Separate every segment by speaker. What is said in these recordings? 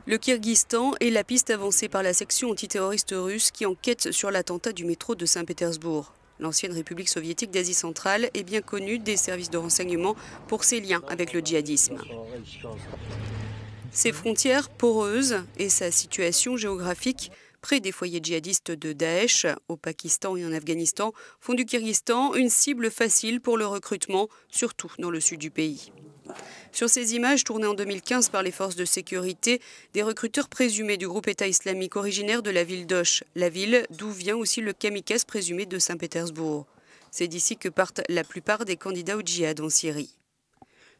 Speaker 1: Le Kirghizistan est la piste avancée par la section antiterroriste russe qui enquête sur l'attentat du métro de Saint-Pétersbourg. L'ancienne République soviétique d'Asie centrale est bien connue des services de renseignement pour ses liens avec le djihadisme. Ses frontières poreuses et sa situation géographique près des foyers djihadistes de Daesh, au Pakistan et en Afghanistan, font du Kirghizistan une cible facile pour le recrutement, surtout dans le sud du pays. Sur ces images tournées en 2015 par les forces de sécurité, des recruteurs présumés du groupe État islamique originaire de la ville d'Osh, la ville d'où vient aussi le kamikaze présumé de Saint-Pétersbourg. C'est d'ici que partent la plupart des candidats au djihad en Syrie.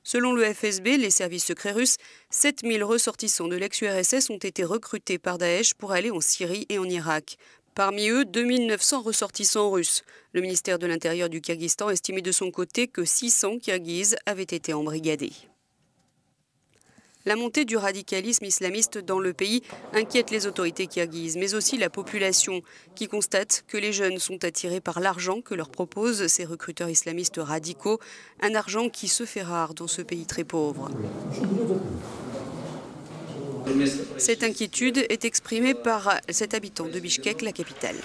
Speaker 1: Selon le FSB, les services secrets russes, 7000 ressortissants de l'ex-URSS ont été recrutés par Daesh pour aller en Syrie et en Irak. Parmi eux, 2900 ressortissants russes. Le ministère de l'Intérieur du Kirghizistan estimait de son côté que 600 Kirghizes avaient été embrigadés. La montée du radicalisme islamiste dans le pays inquiète les autorités kirghizes, mais aussi la population, qui constate que les jeunes sont attirés par l'argent que leur proposent ces recruteurs islamistes radicaux, un argent qui se fait rare dans ce pays très pauvre. Cette inquiétude est exprimée par cet habitant de Bichkek, la capitale.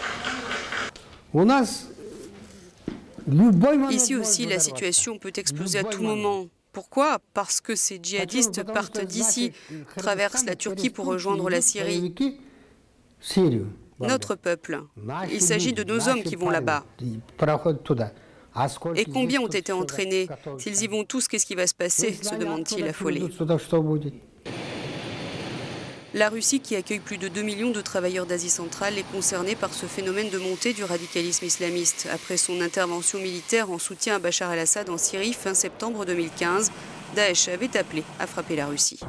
Speaker 1: Ici aussi, la situation peut exploser à tout moment. Pourquoi? Parce que ces djihadistes partent d'ici, traversent la Turquie pour rejoindre la Syrie. Notre peuple, il s'agit de nos hommes qui vont là-bas. Et combien ont été entraînés? S'ils y vont tous, qu'est-ce qui va se passer? Se demande-t-il affolé. La Russie, qui accueille plus de 2 millions de travailleurs d'Asie centrale, est concernée par ce phénomène de montée du radicalisme islamiste. Après son intervention militaire en soutien à Bachar el-Assad en Syrie fin septembre 2015, Daesh avait appelé à frapper la Russie.